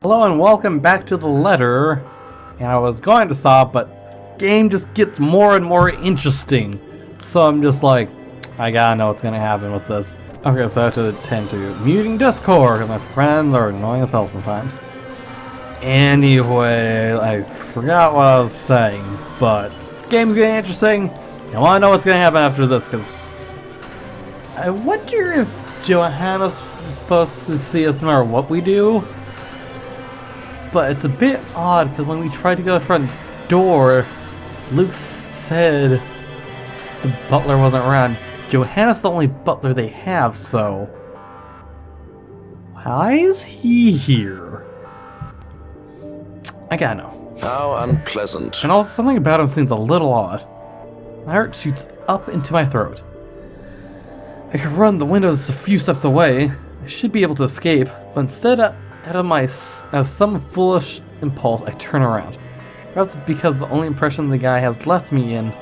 Hello and welcome back to the letter. And I was going to stop, but game just gets more and more interesting. So I'm just like, I gotta know what's gonna happen with this. Okay, so I have to attend to muting Discord, and my friends are annoying as hell sometimes. Anyway, I forgot what I was saying, but game's getting interesting. I wanna know what's gonna happen after this, because I wonder if Johanna's supposed to see us no matter what we do. But it's a bit odd because when we tried to go to the front door, Luke said the butler wasn't around. Johanna's the only butler they have, so why is he here? I gotta know. How unpleasant. And also something about him seems a little odd. My heart shoots up into my throat. I could run, the window's a few steps away. I should be able to escape, but instead out of some foolish impulse, I turn around. Perhaps it's because the only impression the guy has left me in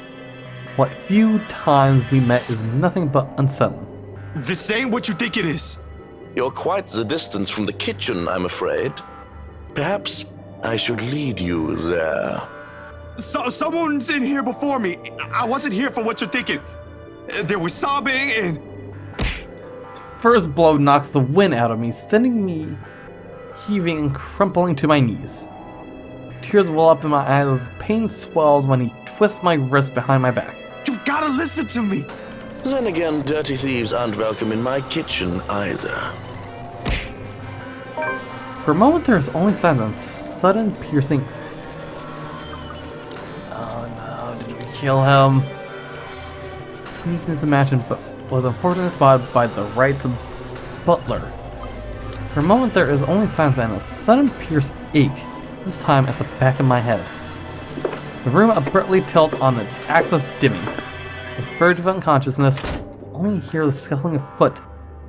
what few times we met is nothing but unsettling. This ain't what you think it is. You're quite the distance from the kitchen, I'm afraid. Perhaps I should lead you there. Someone's in here before me. I wasn't here for what you're thinking. There was sobbing and... The first blow knocks the wind out of me, sending me heaving and crumpling to my knees. Tears well up in my eyes as the pain swells when he twists my wrist behind my back. You've gotta listen to me. Then again, dirty thieves aren't welcome in my kitchen either. For a moment there is only silence and sudden piercing. Oh no, did we kill him? Sneaks into the mansion but was unfortunately spotted by the right butler. For a moment there is only silence and a sudden pierced ache, this time at the back of my head. The room abruptly tilts on its axis, dimming. The verge of unconsciousness, only hear the scuffling of foot,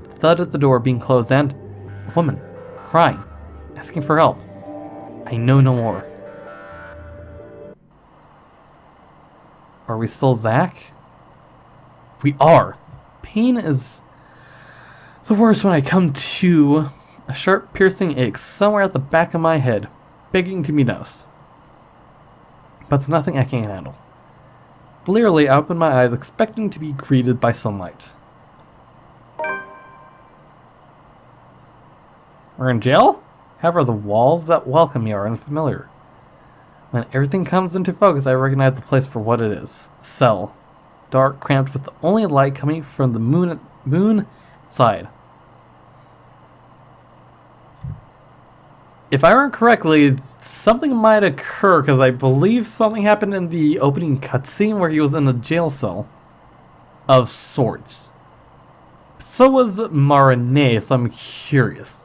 the thud at the door being closed, and a woman crying, asking for help. I know no more. Are we still Zach? We are. Pain is the worst when I come to. A sharp piercing ache somewhere at the back of my head, begging to be noticed. But it's nothing I can't handle. Blearily, I open my eyes, expecting to be greeted by sunlight. We're in jail? However, the walls that welcome me are unfamiliar. When everything comes into focus, I recognize the place for what it is. A cell. Dark, cramped, with the only light coming from the moon side. If I remember correctly, something might occur because I believe something happened in the opening cutscene where he was in a jail cell of sorts. So was Marianne, so I'm curious.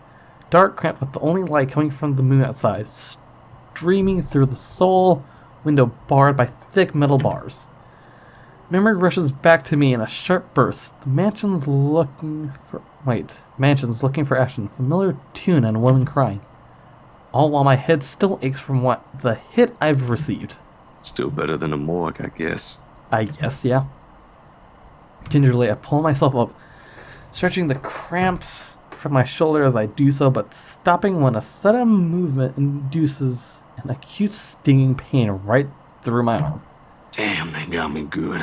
Dark, cramped, with the only light coming from the moon outside, streaming through the sole window barred by thick metal bars. Memory rushes back to me in a sharp burst. The mansion's looking for action. Familiar tune and a woman crying. All while my head still aches from the hit I've received. Still better than a morgue, I guess. I guess, yeah. Gingerly, I pull myself up, stretching the cramps from my shoulder as I do so, but stopping when a sudden movement induces an acute stinging pain right through my arm. Damn, they got me good.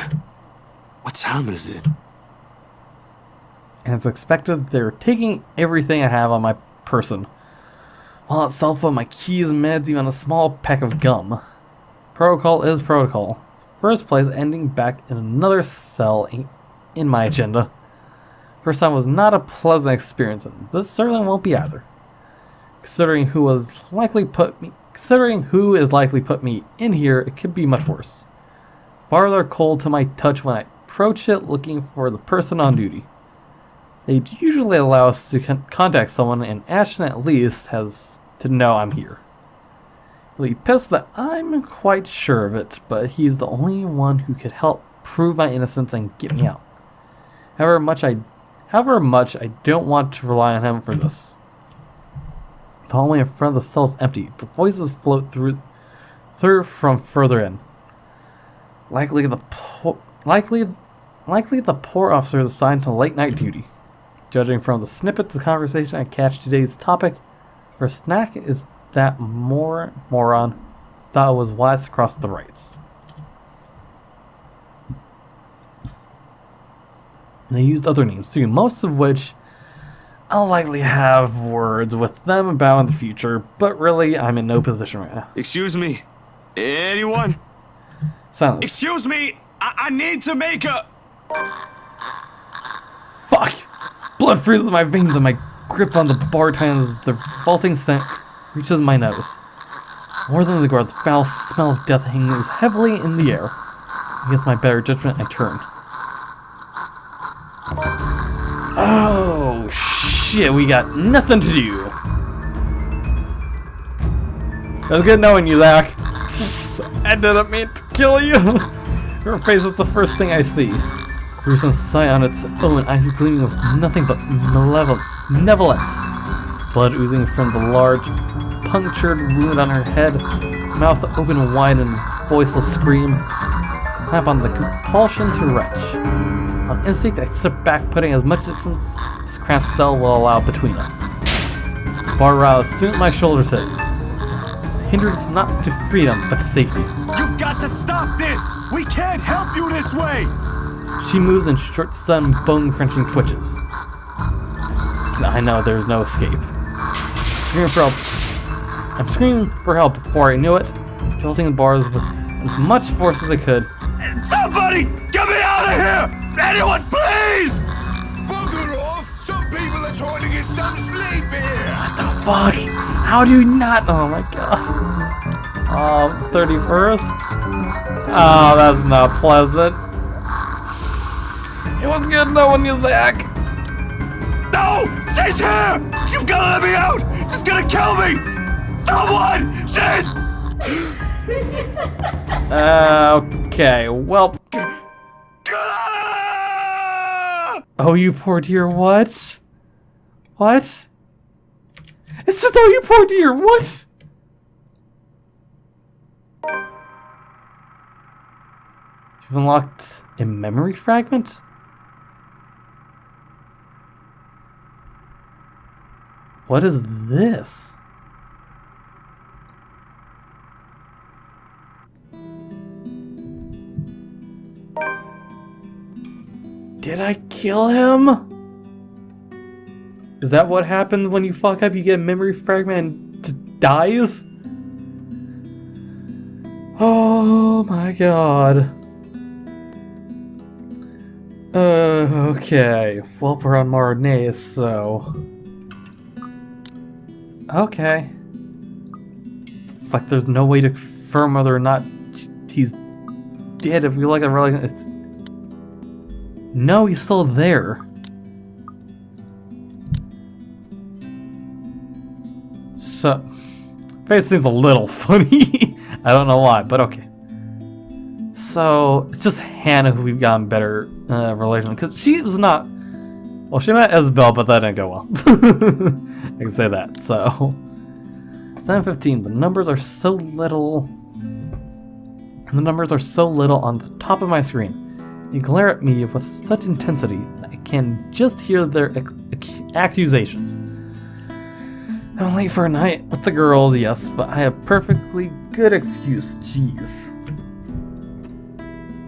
What time is it? And as expected, they're taking everything I have on my person. Wallet, cell phone, my keys, meds, even a small pack of gum. Protocol is protocol. First place ending back in another cell in my agenda. First time was not a pleasant experience, and this certainly won't be either. Considering who is likely put me in here, it could be much worse. Bars are cold to my touch when I approach it looking for the person on duty. They usually allow us to contact someone, and Ashton at least has to know I'm here. He'll be pissed that I'm quite sure of it, but he's the only one who could help prove my innocence and get me out. However much I don't want to rely on him for this. The hallway in front of the cell is empty, but voices float through from further in. Likely the poor officer is assigned to late night duty. Judging from the snippets of conversation I catch, today's topic for a snack is that moron thought it was wise to cross the rights. And they used other names too, most of which I'll likely have words with them about in the future, but really, I'm in no position right now. Excuse me? Anyone? Silence. Excuse me! I need to make a... Fuck! Blood freezes in my veins and my grip on the bar tightens as the revolting scent reaches my nose. More than the guard, the foul smell of death hangs heavily in the air. Against my better judgment, I turn. Oh, shit, we got nothing to do. It was good knowing you, Zach. I didn't mean to kill you. Her face is the first thing I see. Gruesome sight on its own, eyes gleaming with nothing but malevolence. Blood oozing from the large, punctured wound on her head, mouth open wide in voiceless scream. Snap on the compulsion to retch. On instinct, I step back, putting as much distance as the cramped cell will allow between us. Bar roused, soon my shoulders hit. A hindrance not to freedom, but to safety. You've got to stop this! We can't help you this way! She moves in short, sudden, bone-crunching twitches. And I know there's no escape. I'm screaming for help before I knew it, jolting the bars with as much force as I could. Somebody! Get me out of here! Anyone, please! Bugger off! Some people are trying to get some sleep here! What the fuck? How do you not? Oh my god. 31st? Oh, that's not pleasant. It was good knowing you, Zach. No! She's here! You've got to let me out! She's gonna kill me! Someone! She's... Okay, well... Oh, you poor dear, what? What? It's just, oh, you poor dear, what? You've unlocked a memory fragment? What is this? Did I kill him? Is that what happens when you fuck up? You get a memory fragment and just dies? Oh my god. Okay. Well, we're on Marianne, so... Okay. It's like there's no way to confirm whether or not he's dead. If we look at really, it's... No, he's still there. So... Face seems a little funny. I don't know why, but okay. So, it's just Hannah who we've gotten better relation, because she was not... Well, she met Isabel, but that didn't go well. I can say that, so... 7:15, the numbers are so little... And the numbers are so little on the top of my screen. They glare at me with such intensity that I can just hear their accusations. I'm late for a night with the girls, yes, but I have perfectly good excuse, jeez.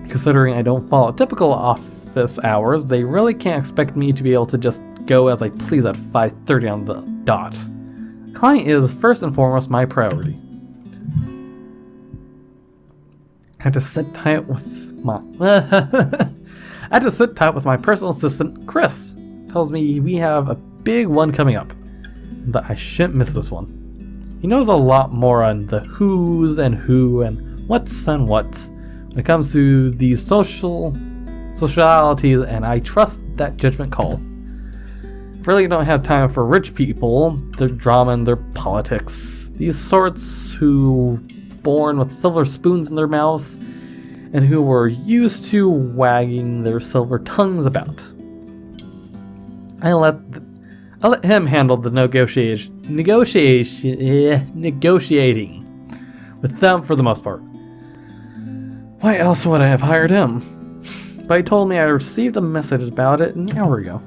Considering I don't follow typical office hours, they really can't expect me to be able to just go as I please at 5:30 on the dot. Client is first and foremost my priority. I have to sit tight with my personal assistant, Chris. Tells me we have a big one coming up, that I shouldn't miss this one. He knows a lot more on the who's and who and what's and what when it comes to these socialities, and I trust that judgment call. I really don't have time for rich people, their drama and their politics. These sorts who born with silver spoons in their mouths and who were used to wagging their silver tongues about. I let him handle the negotiating with them for the most part. Why else would I have hired him? But he told me I received a message about it an hour ago.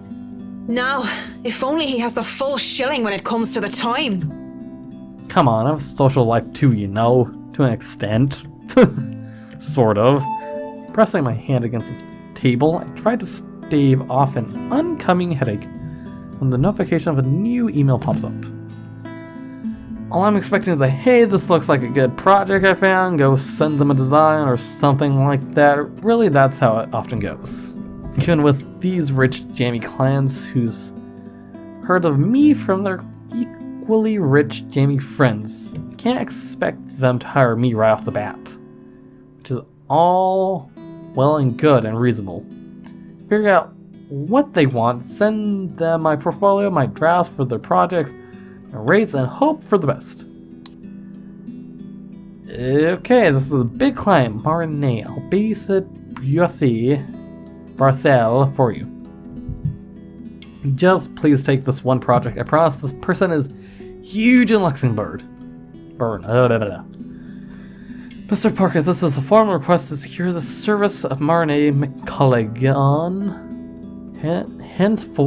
Now, if only he has the full shilling when it comes to the time. Come on, I have a social life too, you know, to an extent. Sort of. Pressing my hand against the table, I tried to stave off an oncoming headache when the notification of a new email pops up. All I'm expecting is a, hey, this looks like a good project I found, go send them a design or something like that. Really, that's how it often goes. Even with these rich, jammy clients who's heard of me from their equally rich, jammy friends, I can't expect them to hire me right off the bat. Which is all well and good and reasonable. Figure out what they want, send them my portfolio, my drafts for their projects, rates, and hope for the best. Okay, this is a big client, Marianne. I'll babysit Barthel for you. Just please take this one project. I promise this person is huge in Luxembourg. Mr. Parker, this is a formal request to secure the service of Marianne MacLeod,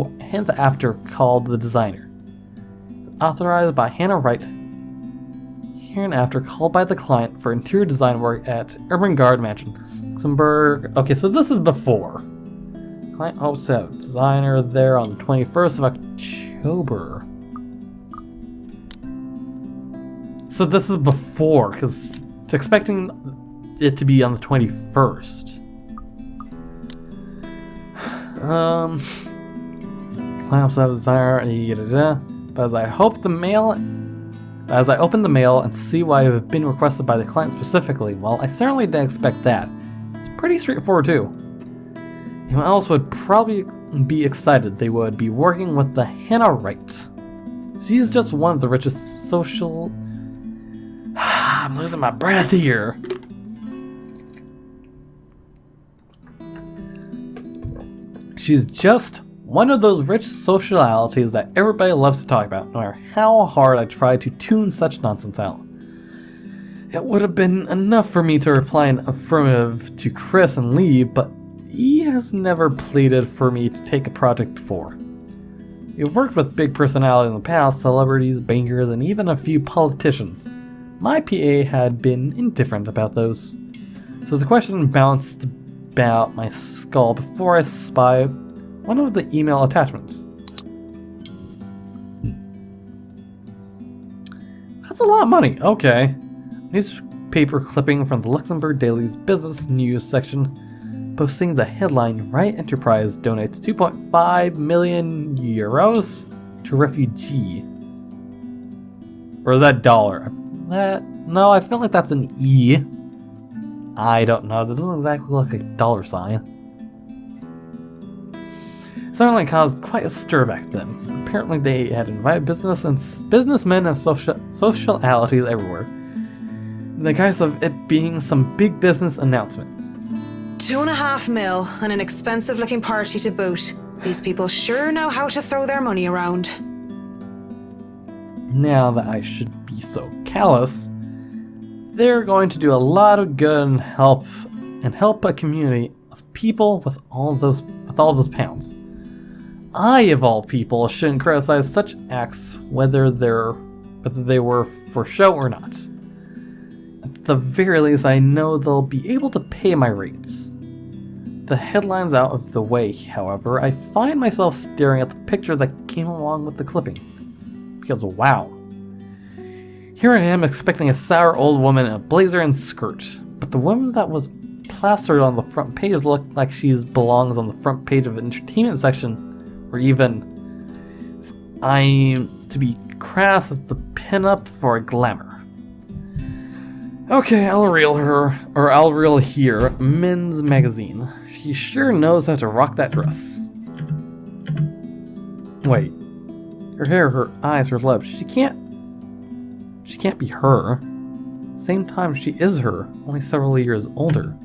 henceafter called the designer. Authorized by Hannah Wright, hereinafter called by the client for interior design work at Ermengarde Mansions, Luxembourg. Okay, so this is before. Client hopes to have a designer there on the 21st of October. So this is before, because it's expecting it to be on the 21st. Client hopes to have a designer. But as I open the mail and see why I've been requested by the client specifically, well, I certainly didn't expect that. It's pretty straightforward too. Anyone else would probably be excited. They would be working with the Hannah Wright. She's just one of the richest social... I'm losing my breath here. She's just one of those rich socialities that everybody loves to talk about, no matter how hard I try to tune such nonsense out. It would have been enough for me to reply in affirmative to Chris and leave, but he has never pleaded for me to take a project before. We've worked with big personalities in the past, celebrities, bankers, and even a few politicians. My PA had been indifferent about those. So the question bounced about my skull before I spy one of the email attachments. That's a lot of money. Okay. Newspaper clipping from the Luxembourg Daily's business news section, posting the headline: Wright Enterprise donates 2.5 million euros to refugee. Or is that dollar? No, I feel like that's an E. I don't know. This doesn't exactly look like a dollar sign. Certainly caused quite a stir back then. Apparently they had invited businessmen and socialities everywhere, in the guise of it being some big business announcement. 2.5 mil and an expensive looking party to boot. These people sure know how to throw their money around. Now that I should be so callous, they're going to do a lot of good and help a community of people with all those pounds. I, of all people, shouldn't criticize such acts whether they were for show or not. At the very least, I know they'll be able to pay my rates. The headlines out of the way, however, I find myself staring at the picture that came along with the clipping. Because wow. Here I am expecting a sour old woman in a blazer and skirt, but the woman that was plastered on the front page looked like she belongs on the front page of an entertainment section, or even, if I'm to be crass, as the pin-up for a glamour. Okay, I'll reel here, Men's Magazine. She sure knows how to rock that dress. Wait, her hair, her eyes, her lips, she can't be her. Same time, she is her, only several years older.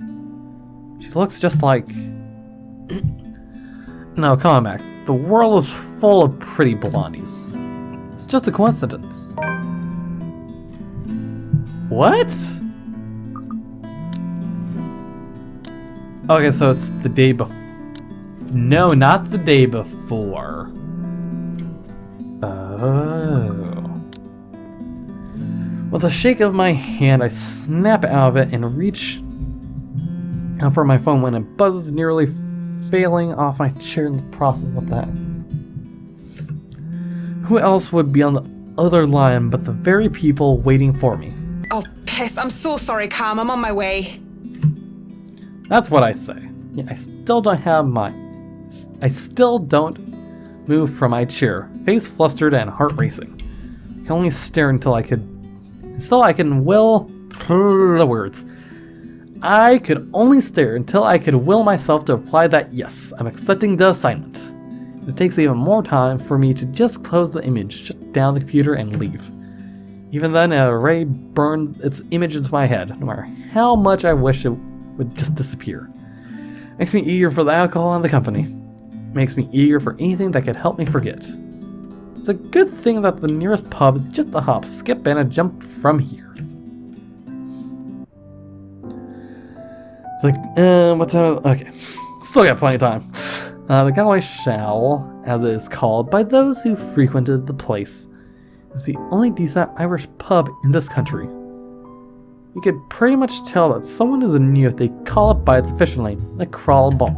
She looks just like... No, come on back. The world is full of pretty blondies. It's just a coincidence. What? Okay, so it's the day before. No, not the day before. Oh. With a shake of my hand, I snap out of it and reach out for my phone when it buzzes, nearly failing off my chair in the process. What the heck? Who else would be on the other line but the very people waiting for me? Oh, piss. I'm so sorry, Cam. I'm on my way. That's what I say. Yeah, I still don't move from my chair, face flustered and heart racing. I can only stare until I can will the words. I could only stare until I could will myself to reply that yes, I'm accepting the assignment. It takes even more time for me to just close the image, shut down the computer, and leave. Even then, an array burns its image into my head, no matter how much I wish it would just disappear. Makes me eager for the alcohol and the company. Makes me eager for anything that could help me forget. It's a good thing that the nearest pub is just a hop, skip, and a jump from here. It's like, what time? Okay, still got plenty of time. The Galway Shell, as it is called by those who frequented the place, is the only decent Irish pub in this country. You could pretty much tell that someone is new if they call it by its official name, the Crawl Bar.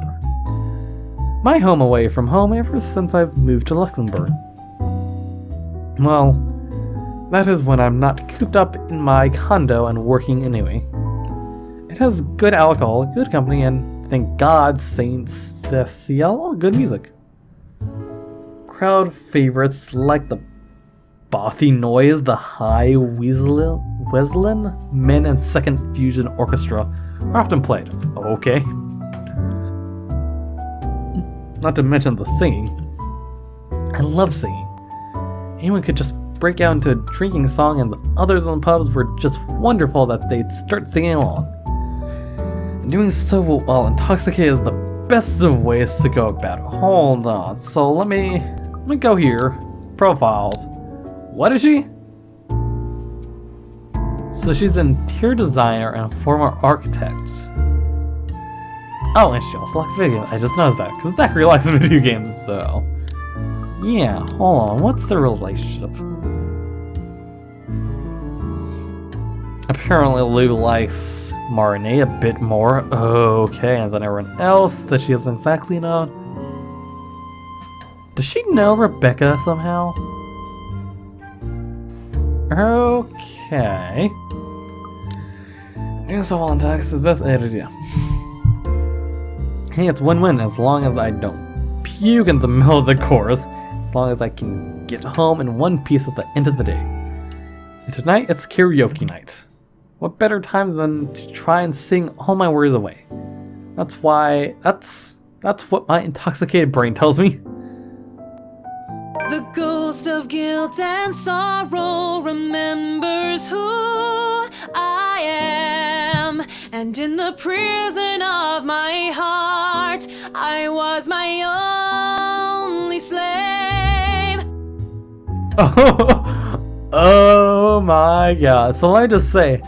My home away from home ever since I've moved to Luxembourg. Well, that is when I'm not cooped up in my condo and working anyway. It has good alcohol, good company, and thank God, Saint Cecile, good music. Crowd favorites like the Bothy Noise, the High Wesleyan Men and Second Fusion Orchestra are often played. Okay. Not to mention the singing. I love singing. Anyone could just break out into a drinking song, and the others in the pubs were just wonderful that they'd start singing along. And doing so while intoxicated is the best of ways to go about it. Hold on, so let me go here. Profiles. What is she? So she's an interior designer and a former architect. Oh, and she also likes video games. I just noticed that, because Zachary likes video games, so... Yeah, hold on, what's their relationship? Apparently Lou likes Marianne a bit more. Okay, and then everyone else that she doesn't exactly know. Does she know Rebecca somehow? Okay. Doing so well in text is best idea. Hey, it's win-win as long as I don't puke in the middle of the chorus. As long as I can get home in one piece at the end of the day. And tonight it's karaoke night. What better time than to try and sing all my worries away? That's what my intoxicated brain tells me. The ghost of guilt and sorrow remembers who I am, and in the prison of my heart, I was my only slave. Oh my god. So let me just say,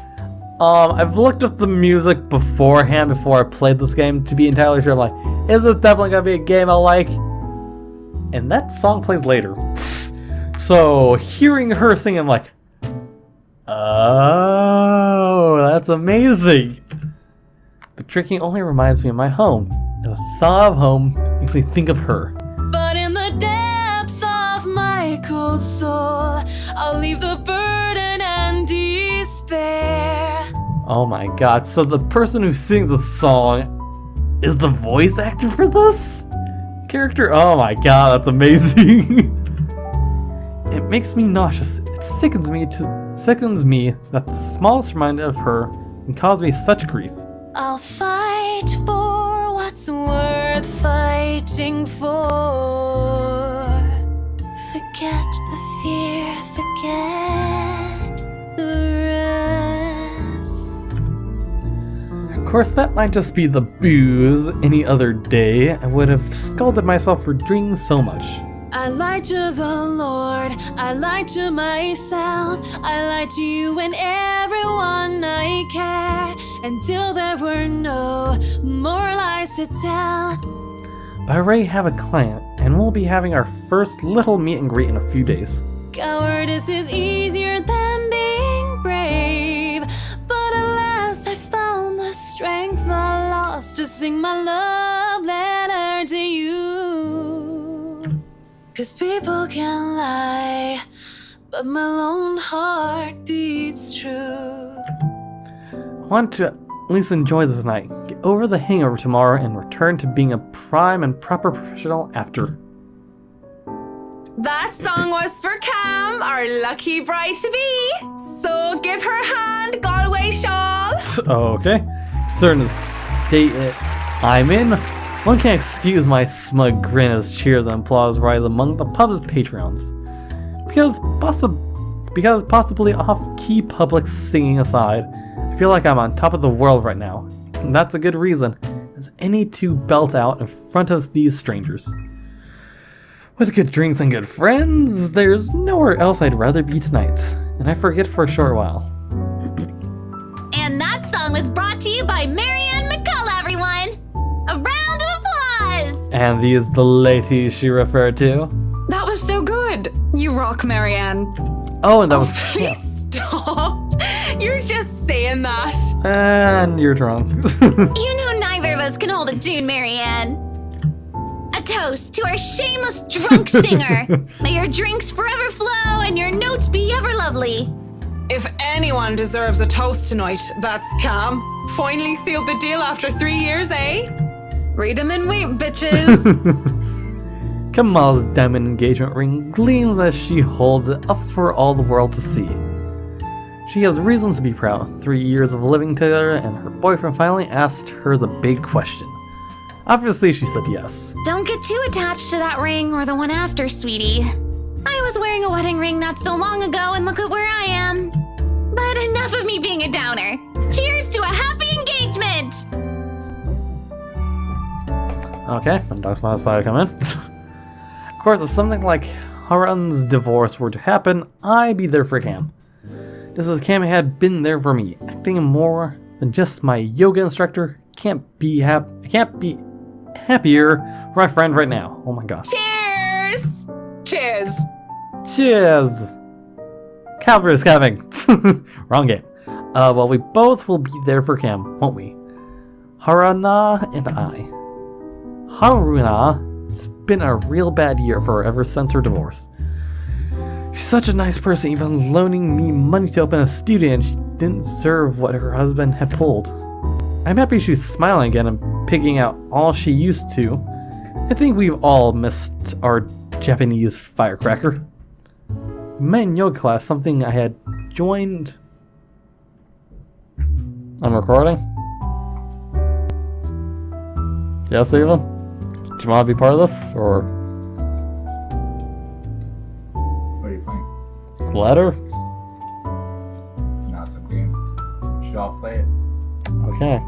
I've looked up the music beforehand before I played this game to be entirely sure. I'm like, is this definitely gonna be a game I like? And that song plays later. So hearing her sing, I'm like, oh, that's amazing. But drinking only reminds me of my home. And the thought of home makes me think of her. But in the depths of my cold soul, I'll leave the burden and despair. Oh my god, so the person who sings the song is the voice actor for this character? Oh my god, that's amazing. It makes me nauseous. It sickens me that the smallest reminder of her can cause me such grief. I'll fight for what's worth fighting for. Forget the fear, forget the rest. Of course, that might just be the booze. Any other day, I would have scolded myself for drinking so much. I lied to the Lord, I lied to myself, I lied to you and everyone I care, until there were no more lies to tell. But I already have a client, and we'll be having our first little meet and greet in a few days. Cowardice is easier than being brave. sing my love letter to you. 'Cause people can lie, but my lone heart beats true. I want to at least enjoy this night, get over the hangover tomorrow, and return to being a prime and proper professional after. That song was for Cam, our lucky bride-to-be. So give her a hand, Galway shawl. Okay. Certain the state I'm in, one can't excuse my smug grin as cheers and applause rise among the pub's patrons. Because possibly off-key public singing aside, I feel like I'm on top of the world right now. And that's a good reason, as any to belt out in front of these strangers. With good drinks and good friends, there's nowhere else I'd rather be tonight. And I forget for a short while. And that song was brought to you by Marianne McCullough, everyone! A round of applause! And these the ladies she referred to. That was so good. You rock, Marianne. Oh, and that was Please stop. You're just saying that. And you're drunk. You know neither of us can hold a tune, Marianne. A toast to our shameless drunk singer. May your drinks forever flow and your notes be ever lovely. If anyone deserves a toast tonight, that's Cam. Finally sealed the deal after 3 years, eh? Read 'em and wait, bitches. Kamal's diamond engagement ring gleams as she holds it up for all the world to see. She has reasons to be proud. 3 years of living together, and her boyfriend finally asked her the big question. Obviously, she said yes. Don't get too attached to that ring or the one after, sweetie. I was wearing a wedding ring not so long ago, and look at where I am. But enough of me being a downer. Cheers to a happy engagement! Okay, and Dark's my side come in. Of course, if something like Harun's divorce were to happen, I'd be there for Cam. Just as Cam had been there for me, acting more than just my yoga instructor. I can't be happier for my friend right now. Oh my god. Cheers! Cheers! Cheers! Calvary is coming. Wrong game. Well, we both will be there for Cam, won't we? Haruna and I. Haruna, it's been a real bad year for her ever since her divorce. She's such a nice person, even loaning me money to open a studio, and she didn't serve what her husband had pulled. I'm happy she's smiling again and picking out all she used to. I think we've all missed our Japanese firecracker. We met in yoga class, something I had joined. I'm recording. Yes, Steven? Do you want to be part of this, or What are you playing? letter? It's not some game. Should all play it. Okay.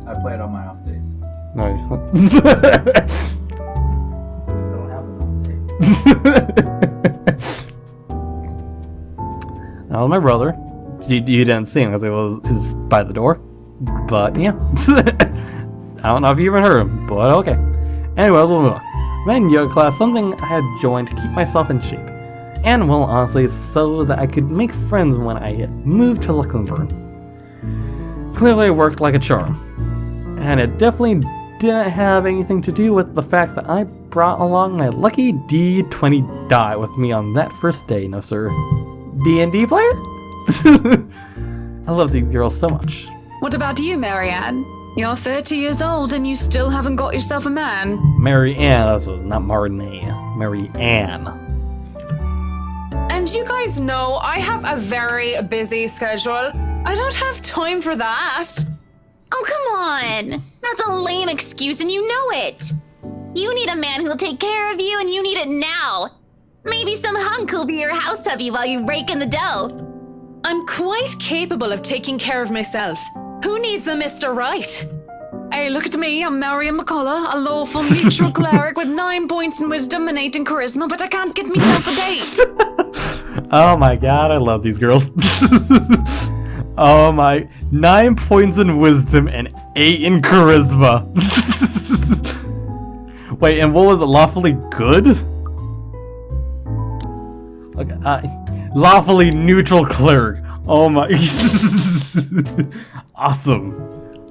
I play it on my off days. No. I don't have an off day. That was my brother. You didn't see him because he was by the door. But yeah. I don't know if you even heard him, but okay. Anyway, we'll move on. I'm in yoga class, something I had joined to keep myself in shape. And well, honestly, so that I could make friends when I moved to Luxembourg. Clearly it worked like a charm. And it definitely didn't have anything to do with the fact that I brought along my lucky D20 die with me on that first day, no sir. D&D player? I love these girls so much. What about you, Marianne? You're 30 years old and you still haven't got yourself a man. Marianne, that's what, not Marianne. Marianne. And you guys know I have a very busy schedule. I don't have time for that. Oh, come on! That's a lame excuse and you know it! You need a man who'll take care of you and you need it now! Maybe some hunk will be your house hubby while you rake in the dough. I'm quite capable of taking care of myself. Who needs a Mr. Right? Hey, look at me, I'm Marianne McCullough, a lawful neutral cleric with 9 points in wisdom and 8 in charisma, but I can't get myself a date. Oh my god, I love these girls. Oh my, 9 points in wisdom and 8 in charisma. Wait, and what was it, lawfully good? Okay, lawfully neutral cleric. Oh my, awesome.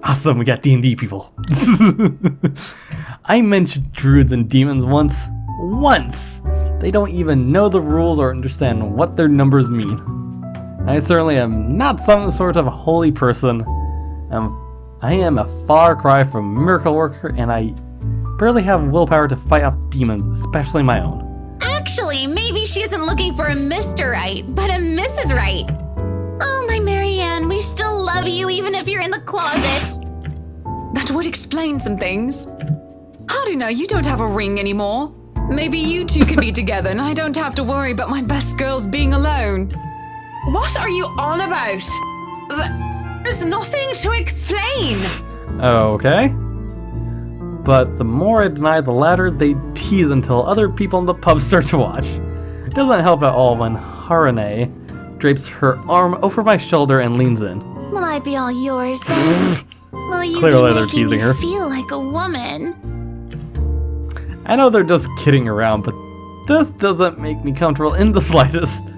Awesome, we got D&D people. I mentioned druids and demons once. Once! They don't even know the rules or understand what their numbers mean. I certainly am not some sort of holy person. I am a far cry from miracle worker, and I barely have willpower to fight off demons, especially my own. Actually, maybe she isn't looking for a Mr. Right, but a Mrs. Right. Oh, my Marianne, we still love you even if you're in the closet. That would explain some things. Howdy now, you don't have a ring anymore. Maybe you two can be together and I don't have to worry about my best girls being alone. What are you on about? There's nothing to explain. Okay. But the more I deny the latter, they tease until other people in the pub start to watch. It doesn't help at all when Harane drapes her arm over my shoulder and leans in. Will I be all yours then? Will you Clearly be they're making teasing me her. feel like a woman? I know they're just kidding around, but this doesn't make me comfortable in the slightest.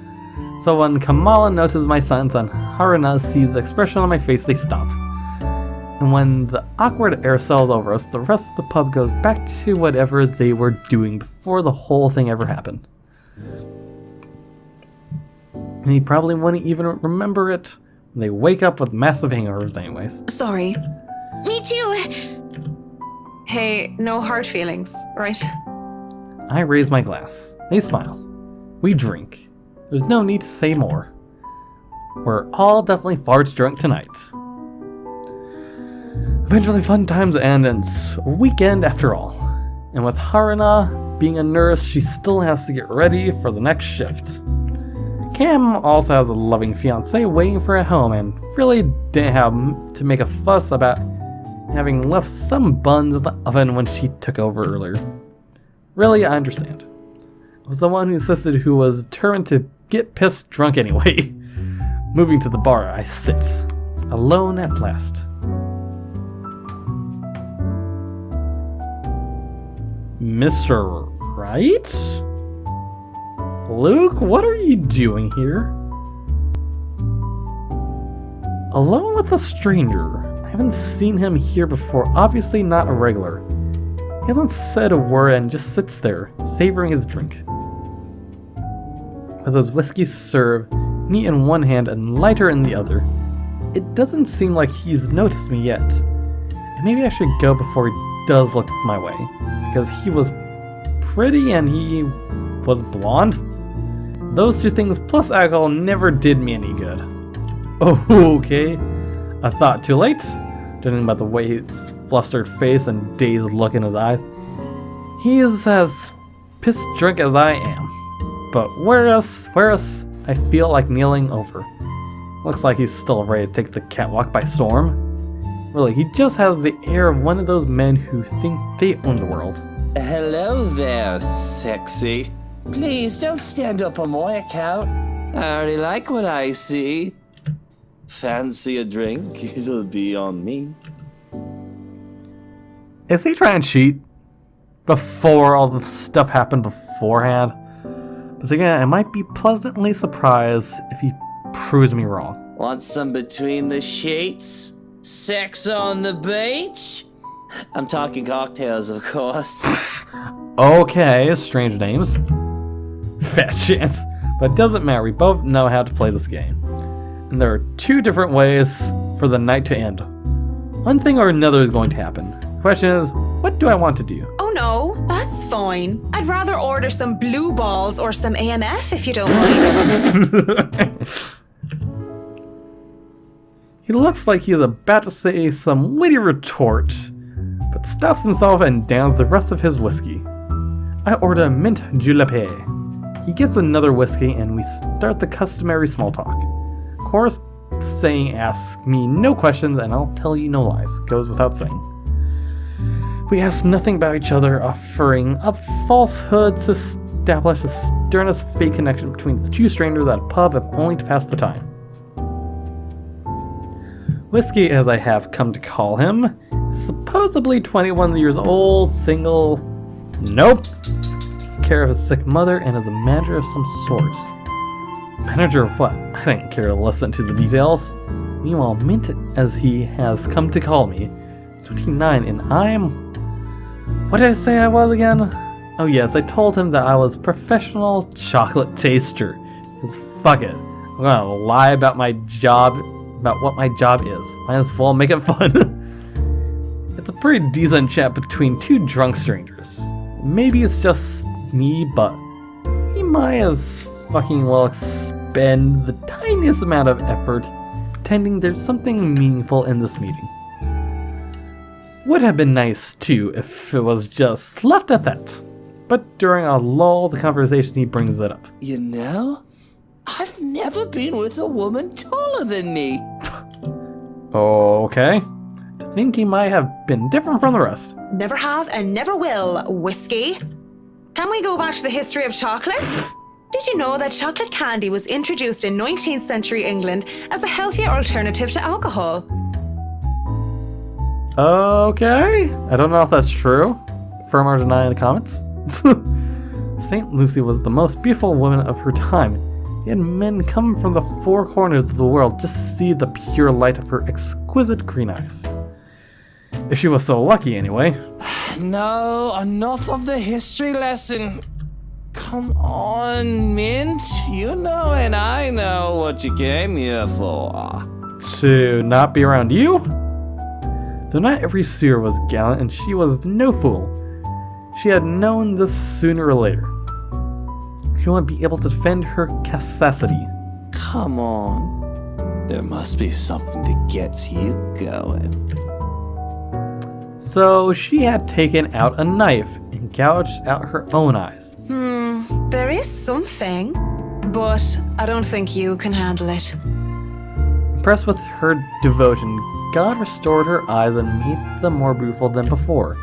So when Kamala notices my sentence and Harana sees the expression on my face, they stop. And when the awkward air settles over us, the rest of the pub goes back to whatever they were doing before the whole thing ever happened. And he probably wouldn't even remember it when they wake up with massive hangovers anyways. Sorry. Me too. Hey, no hard feelings, right? I raise my glass. They smile. We drink. There's no need to say more. We're all definitely far too drunk tonight. Eventually fun times end and it's a weekend after all. And with Harana being a nurse, she still has to get ready for the next shift. Cam also has a loving fiance waiting for her at home and really didn't have to make a fuss about having left some buns in the oven when she took over earlier. Really, I understand. I was the one who insisted, who was determined to get pissed drunk anyway. Moving to the bar, I sit, alone at last. Mr. Right? Luke, what are you doing here? Alone with a stranger. I haven't seen him here before, obviously not a regular. He hasn't said a word and just sits there, savoring his drink. With his whiskey served, neat in one hand and lighter in the other. It doesn't seem like he's noticed me yet. And maybe I should go before he does look my way, because he was pretty and he was blonde. Those two things plus alcohol never did me any good. Oh, okay. I thought too late, judging by the way his flustered face and dazed look in his eyes. He is as pissed drunk as I am. But whereas I feel like kneeling over. Looks like he's still ready to take the catwalk by storm. Really, he just has the air of one of those men who think they own the world. Hello there, sexy. Please don't stand up on my account. I already like what I see. Fancy a drink? It'll be on me. Is he trying to cheat? Before all the stuff happened beforehand? But again, I might be pleasantly surprised if he proves me wrong. Want some between the sheets? Sex on the beach? I'm talking cocktails, of course. Okay, strange names. Fat chance. But it doesn't matter, we both know how to play this game. And there are two different ways for the night to end. One thing or another is going to happen. The question is, what do I want to do? Oh no, that's fine. I'd rather order some blue balls or some AMF if you don't mind. He looks like he is about to say some witty retort, but stops himself and downs the rest of his whiskey. I order a mint julep. He gets another whiskey and we start the customary small talk. Of course, the saying ask me no questions and I'll tell you no lies goes without saying. We ask nothing about each other, offering up falsehoods to establish the sternest fake connection between the two strangers at a pub if only to pass the time. Whiskey, as I have come to call him, is supposedly 21 years old, single. Nope. Care of his sick mother and is a manager of some sort. Manager of what? I didn't care to listen to the details. Meanwhile, Mint, as he has come to call me, 29, and I'm... What did I say I was again? Oh yes, I told him that I was professional chocolate taster. Because fuck it. I'm gonna lie about my job, about what my job is. Might as well make it fun. It's a pretty decent chat between two drunk strangers. Maybe it's just me, but we might as fucking well expend the tiniest amount of effort pretending there's something meaningful in this meeting. Would have been nice too if it was just left at that. But during a lull, the conversation he brings it up. You know, I've never been with a woman taller than me. Okay. To think he might have been different from the rest. Never have and never will, whiskey. Can we go back to the history of chocolate? Did you know that chocolate candy was introduced in 19th century England as a healthier alternative to alcohol? Okay. I don't know if that's true. Affirm or deny in the comments. St. Lucy was the most beautiful woman of her time. Yet men come from the four corners of the world just to see the pure light of her exquisite green eyes. If she was so lucky, anyway. No, enough of the history lesson. Come on, Mint. You know and I know what you came here for. To not be around you? Though not every suitor was gallant, and she was no fool. She had known this sooner or later. She wouldn't be able to defend her chastity. Come on. There must be something that gets you going. So she had taken out a knife and gouged out her own eyes. There is something, but I don't think you can handle it. Impressed with her devotion, God restored her eyes and made them more beautiful than before.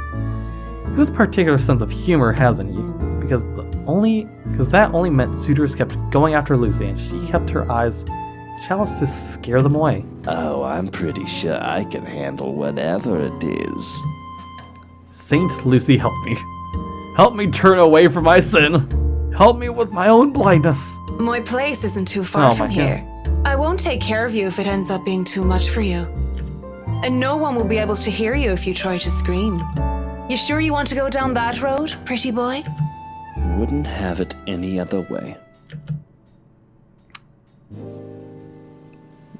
He has a particular sense of humor, hasn't he? Because that only meant suitors kept going after Lucy, and she kept her eyes chalice to scare them away. Oh, I'm pretty sure I can handle whatever it is. Saint Lucy, help me. Help me turn away from my sin. Help me with my own blindness. My place isn't too far from here. God. I won't take care of you if it ends up being too much for you. And no one will be able to hear you if you try to scream. You sure you want to go down that road, pretty boy? Wouldn't have it any other way.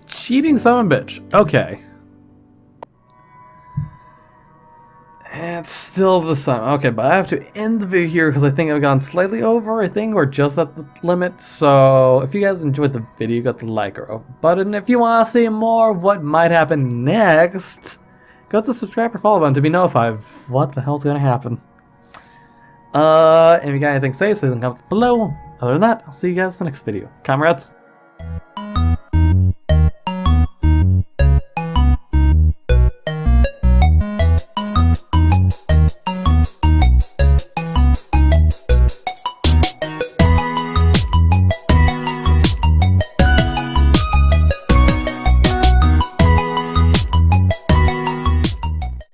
Cheating son of a bitch. Okay. It's still the same. Okay, but I have to end the video here because I think I've gone slightly over, or just at the limit. So if you guys enjoyed the video, got the like or button. If you want to see more of what might happen next, go to the subscribe or follow button to be notified of what the hell's going to happen. And if you got anything to say, so leave in the comments below. Other than that, I'll see you guys in the next video. Comrades.